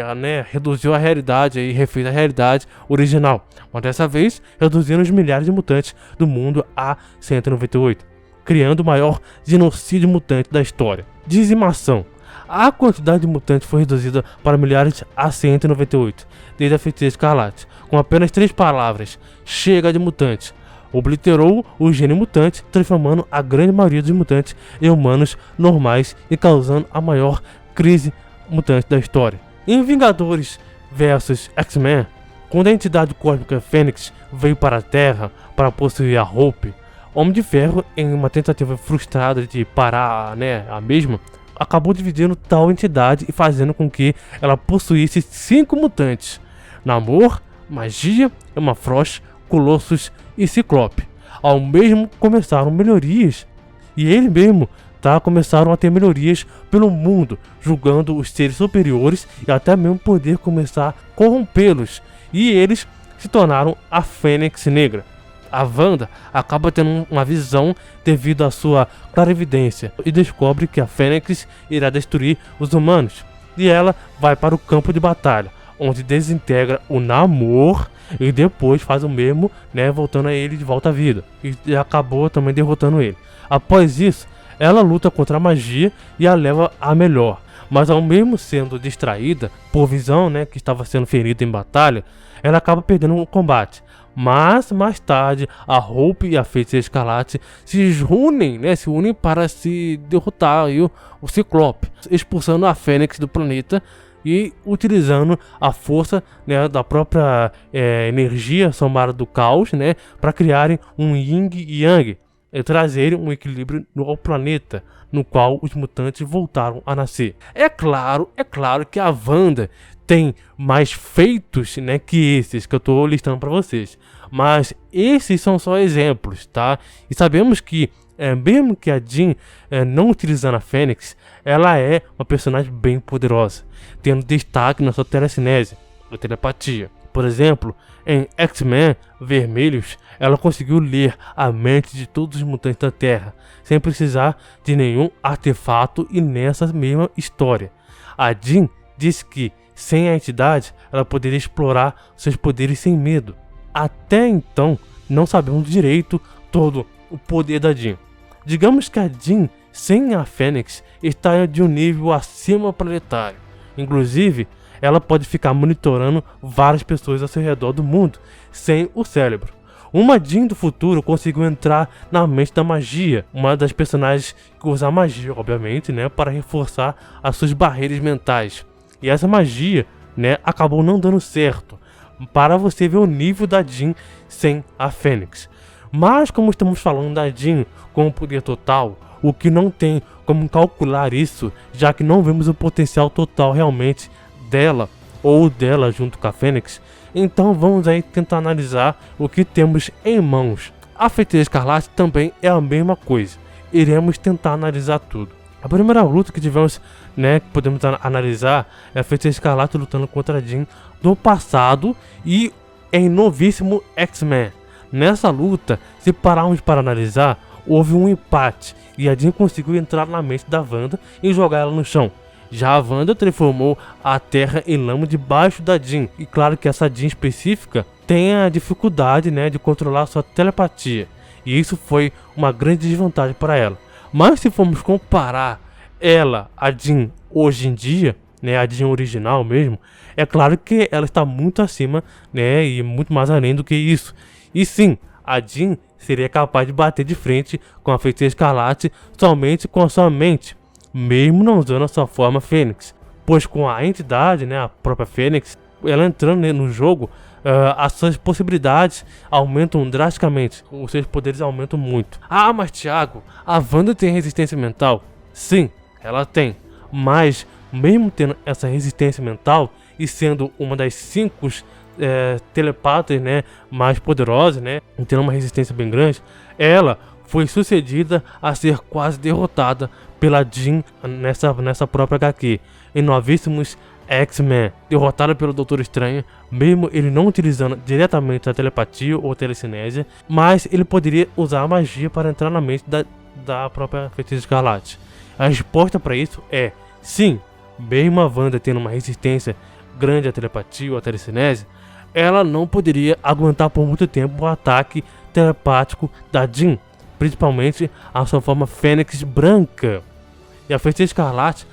reduziu a realidade e refez a realidade original. Mas dessa vez, reduzindo os milhares de mutantes do mundo a 198, criando o maior genocídio mutante da história. Dizimação. A quantidade de mutantes foi reduzida para milhares a 198, desde a Feiticeira Escarlate, com apenas 3 palavras: chega de mutantes. Obliterou o gênio mutante, transformando a grande maioria dos mutantes em humanos normais e causando a maior crise mutante da história. Em Vingadores vs X-Men, quando a entidade cósmica Fênix veio para a Terra para possuir a Hope, Homem de Ferro, em uma tentativa frustrada de parar a mesma, acabou dividindo tal entidade e fazendo com que ela possuísse 5 mutantes: Namor, Magia, Emma-Frost, Colossus e Ciclope. Ao mesmo começaram melhorias, e eles mesmo começaram a ter melhorias pelo mundo, julgando os seres superiores e até mesmo poder começar a corrompê-los, e eles se tornaram a Fênix Negra. A Wanda acaba tendo uma visão devido à sua clarividência e descobre que a Fênix irá destruir os humanos, e ela vai para o campo de batalha, onde desintegra o Namor e depois faz o mesmo, voltando a ele de volta à vida, e acabou também derrotando ele. Após isso, ela luta contra a Magia e a leva a melhor, mas ao mesmo sendo distraída por Visão, que estava sendo ferida em batalha, ela acaba perdendo o combate. Mas mais tarde, a Hope e a Feiticeira Escarlate se unem para se derrotar o Ciclope, expulsando a Fênix do planeta e utilizando a força da própria energia somada do caos, para criarem um Yin e Yang e trazerem um equilíbrio ao planeta, no qual os mutantes voltaram a nascer. É claro que a Wanda tem mais feitos que esses que eu estou listando para vocês, mas esses são só exemplos, tá? E sabemos que mesmo que a Jean não utilizando a Fênix, ela é uma personagem bem poderosa, tendo destaque na sua telecinese, ou telepatia. Por exemplo, em X-Men Vermelhos, ela conseguiu ler a mente de todos os mutantes da Terra, sem precisar de nenhum artefato, e nessa mesma história, a Jean disse que, sem a entidade, ela poderia explorar seus poderes sem medo. Até então, não sabemos direito todo o poder da Jean. Digamos que a Jean, sem a Fênix, está de um nível acima planetário. Inclusive, ela pode ficar monitorando várias pessoas ao seu redor do mundo, sem o cérebro. Uma Jean do futuro conseguiu entrar na mente da magia, uma das personagens que usa a magia, obviamente, né, para reforçar as suas barreiras mentais. E essa magia, né, acabou não dando certo, para você ver o nível da Jean sem a Fênix. Mas como estamos falando da Jean com o poder total, o que não tem como calcular isso, já que não vemos o potencial total realmente dela ou dela junto com a Fênix, então vamos aí tentar analisar o que temos em mãos. A Feiticeira Escarlate também é a mesma coisa, iremos tentar analisar tudo. A primeira luta que tivemos, né, que podemos analisar é a Feiticeira Escarlate lutando contra a Jean do passado e em novíssimo X-Men. Nessa luta, se pararmos para analisar, houve um empate e a Jean conseguiu entrar na mente da Wanda e jogar ela no chão. Já a Wanda transformou a terra em lama debaixo da Jean. E claro que essa Jean específica tem a dificuldade, né, de controlar sua telepatia. E isso foi uma grande desvantagem para ela. Mas se formos comparar ela, a Jean, hoje em dia, né, a Jean original mesmo, é claro que ela está muito acima, né, e muito mais além do que isso. E sim, a Jean seria capaz de bater de frente com a Feiticeira Escarlate somente com a sua mente, mesmo não usando a sua forma Fênix, pois com a entidade, né, a própria Fênix, ela entrando, né, no jogo, as suas possibilidades aumentam drasticamente, os seus poderes aumentam muito. Ah, mas Thiago, a Wanda tem resistência mental? Sim, ela tem, mas mesmo tendo essa resistência mental e sendo uma das 5 telepatas, né, mais poderosas, né, tendo uma resistência bem grande, ela foi sucedida a ser quase derrotada pela Jean nessa própria HQ, em novíssimos X-Men, derrotada pelo Doutor Estranho, mesmo ele não utilizando diretamente a telepatia ou telecinésia, mas ele poderia usar a magia para entrar na mente da própria Feiticeira Escarlate. A resposta para isso é sim, mesmo a Wanda tendo uma resistência grande à telepatia ou à telecinésia, ela não poderia aguentar por muito tempo o ataque telepático da Jean, principalmente a sua forma Fênix branca. E a Feiticeira Escarlate,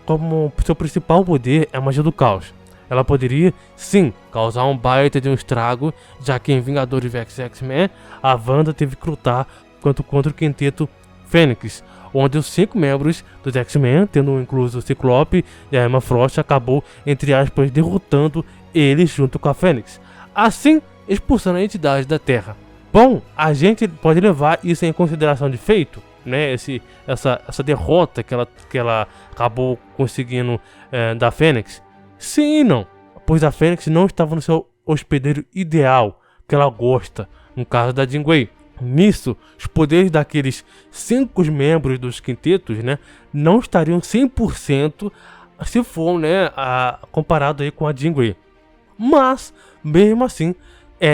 como seu principal poder é a magia do caos. Ela poderia, sim, causar um baita de um estrago, já que em Vingadores vs X-Men, a Wanda teve que lutar contra o Quinteto Fênix, onde os 5 membros dos X-Men, tendo incluso o Ciclope e a Emma Frost, acabou, entre aspas, derrotando eles junto com a Fênix, assim expulsando a entidade da Terra. Bom, a gente pode levar isso em consideração de feito, né? Essa derrota que ela acabou conseguindo da Fênix? Sim e não, pois a Fênix não estava no seu hospedeiro ideal, que ela gosta, no caso da Jean Grey. Nisso, os poderes daqueles 5 membros dos quintetos, né, não estariam 100% se for, né, comparado aí com a Jean Grey. Mas, mesmo assim,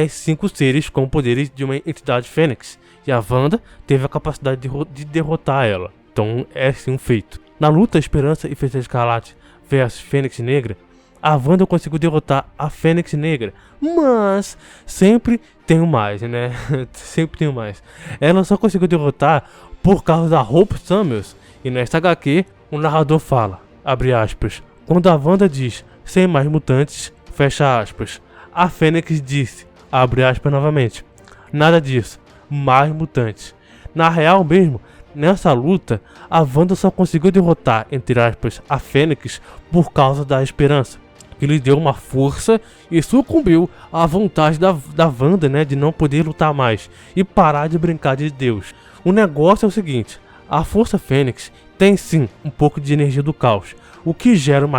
5 seres com poderes de uma entidade Fênix. E a Wanda teve a capacidade de derrotar ela. Então é sim um feito. Na luta Esperança e Feiticeira Escarlate versus Fênix Negra, a Wanda conseguiu derrotar a Fênix Negra. Mas sempre tem o mais, né? Sempre tem o mais. Ela só conseguiu derrotar por causa da Hope Summers. E nesta HQ, o narrador fala, abre aspas, quando a Wanda diz, sem mais mutantes, fecha aspas, a Fênix disse, abre aspas novamente, nada disso, mais mutantes. Na real mesmo, nessa luta, a Wanda só conseguiu derrotar, entre aspas, a Fênix por causa da Esperança, que lhe deu uma força e sucumbiu à vontade da Wanda, né, de não poder lutar mais e parar de brincar de Deus. O negócio é o seguinte, a Força Fênix tem sim um pouco de energia do caos, o que gera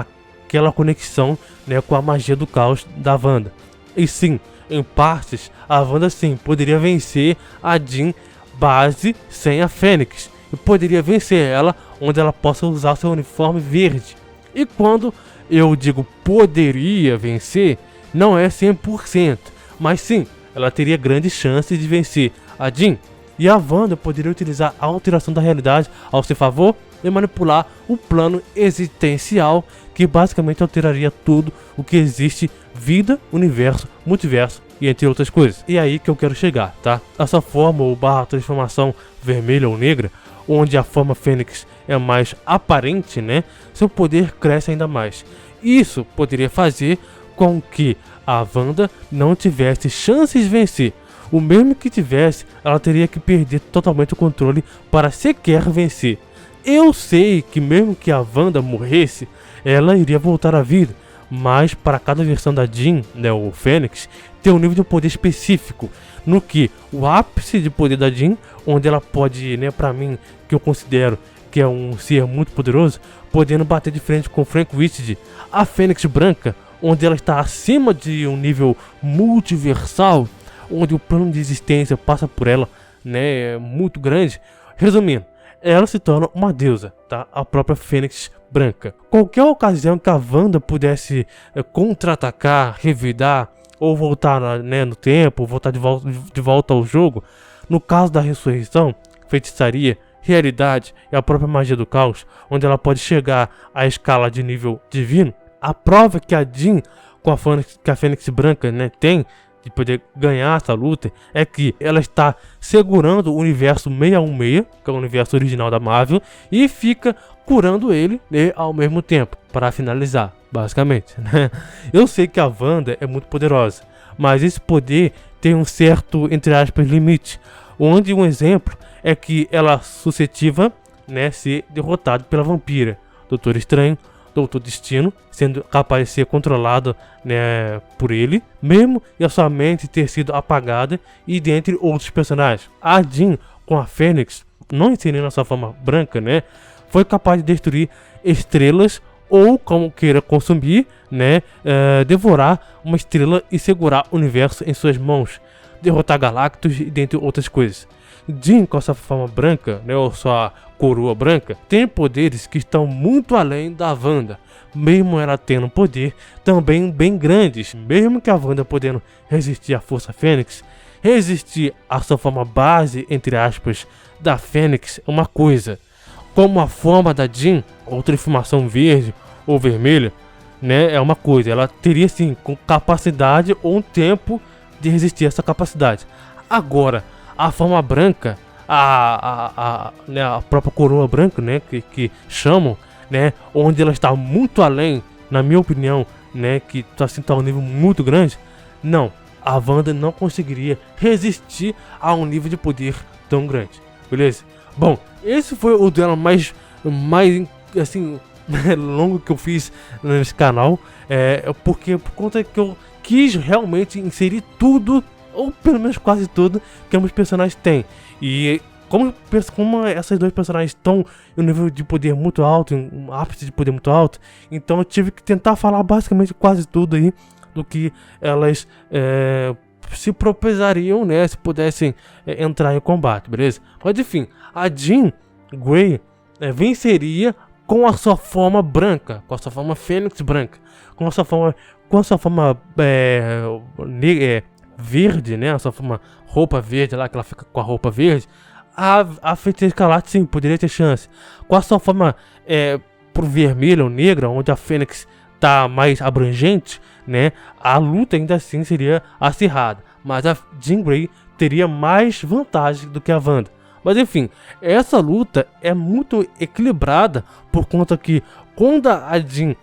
aquela conexão, né, com a magia do caos da Wanda. E sim, em partes, a Wanda sim poderia vencer a Jean base sem a Fênix. E poderia vencer ela onde ela possa usar seu uniforme verde. E quando eu digo poderia vencer, não é 100%. Mas sim, ela teria grandes chances de vencer a Jean. E a Wanda poderia utilizar a alteração da realidade ao seu favor e manipular o plano existencial que basicamente alteraria tudo o que existe vida, universo, multiverso e entre outras coisas. E é aí que eu quero chegar, tá? Essa forma ou barra transformação vermelha ou negra, onde a forma Fênix é mais aparente, né? Seu poder cresce ainda mais. Isso poderia fazer com que a Wanda não tivesse chances de vencer. O mesmo que tivesse, ela teria que perder totalmente o controle para sequer vencer. Eu sei que mesmo que a Wanda morresse, ela iria voltar à vida, mas para cada versão da Jean, né, o Fênix, tem um nível de poder específico, no que o ápice de poder da Jean, onde ela pode, né, para mim, que eu considero que é um ser muito poderoso, podendo bater de frente com Frank Whitted, a Fênix branca, onde ela está acima de um nível multiversal, onde o plano de existência passa por ela, né, muito grande. Resumindo, ela se torna uma deusa, tá? A própria Fênix branca. Qualquer ocasião que a Wanda pudesse contra-atacar, revidar ou voltar, né, no tempo, voltar de volta ao jogo, no caso da ressurreição, feitiçaria, realidade e a própria magia do caos, onde ela pode chegar à escala de nível divino, a prova que a Jean com a Fênix branca, né, tem de poder ganhar essa luta é que ela está segurando o universo 616, que é o universo original da Marvel, e fica curando ele, né, ao mesmo tempo, para finalizar, basicamente, né? Eu sei que a Wanda é muito poderosa, mas esse poder tem um certo, entre aspas, limite, onde um exemplo é que ela suscetível, né, ser derrotada pela vampira, Doutor Estranho, Doutor Destino, sendo capaz de ser controlado, né, por ele, mesmo e a sua mente ter sido apagada, e dentre outros personagens. A Jean, com a Fênix, não inserindo a sua forma branca, né, foi capaz de destruir estrelas, ou como queira consumir, né, devorar uma estrela e segurar o universo em suas mãos, derrotar Galactus e dentre outras coisas. Jean, com essa forma branca, né, ou sua coroa branca, tem poderes que estão muito além da Wanda, mesmo ela tendo poder também bem grandes. Mesmo que a Wanda podendo resistir à Força Fênix, resistir à sua forma base, entre aspas, da Fênix é uma coisa, como a forma da Jean, ou transformação verde ou vermelha, né, é uma coisa. Ela teria sim com capacidade ou um tempo de resistir a essa capacidade. Agora, a forma branca, né, a própria coroa branca, né, que chamam, né, onde ela está muito além, na minha opinião, né, que assim está um nível muito grande. Não, a Wanda não conseguiria resistir a um nível de poder tão grande, beleza? Bom, esse foi o duelo mais assim longo que eu fiz nesse canal, porque por conta que eu quis realmente inserir tudo, ou pelo menos quase tudo, que ambos personagens têm. E como essas dois personagens estão em um nível de poder muito alto, em um ápice de poder muito alto, então eu tive que tentar falar basicamente quase tudo aí do que elas se propusariam, né, se pudessem entrar em combate, beleza? Mas enfim, a Jean Grey venceria com a sua forma branca, com a sua forma Fênix branca, com a sua forma verde, né, a sua forma roupa verde lá, que ela fica com a roupa verde. A Feiticeira Escarlate sim, poderia ter chance. Com a sua forma pro vermelho ou negra, onde a Fênix tá mais abrangente, né, a luta ainda assim seria acirrada, mas a Jean Grey teria mais vantagem do que a Wanda. Mas enfim, essa luta é muito equilibrada, por conta que quando a Jean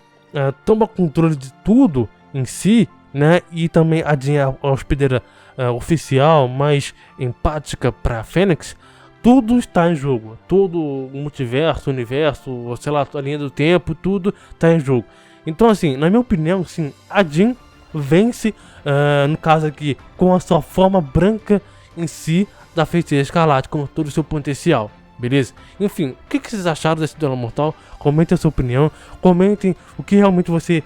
toma controle de tudo em si, né, e também a Jean é a hospedeira oficial, mais empática para Fênix, tudo está em jogo. Todo o multiverso, o universo, sei lá, a linha do tempo, tudo está em jogo. Então assim, na minha opinião, sim, a Jean vence, no caso aqui, com a sua forma branca em si, da Feiticeira Escarlate, com todo o seu potencial, beleza? Enfim, o que vocês acharam desse duelo mortal? Comentem a sua opinião, comentem o que realmente você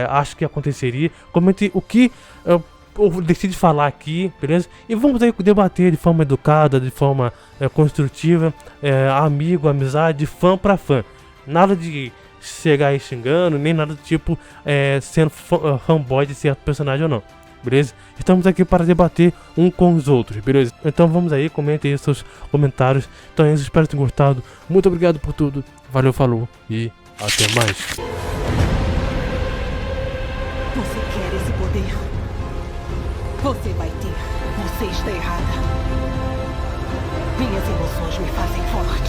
acha que aconteceria, comentem o que eu decidi falar aqui, beleza? E vamos aí debater de forma educada, de forma construtiva, amigo, amizade, de fã pra fã. Nada de chegar aí xingando, nem nada do tipo sendo fanboy de certo personagem ou não, beleza? Estamos aqui para debater um com os outros, beleza? Então vamos aí, comentem aí seus comentários. Então é isso, espero que tenham gostado. Muito obrigado por tudo, valeu, falou e até mais. Você quer perder. Você vai ter. Você está errada. Minhas emoções me fazem forte.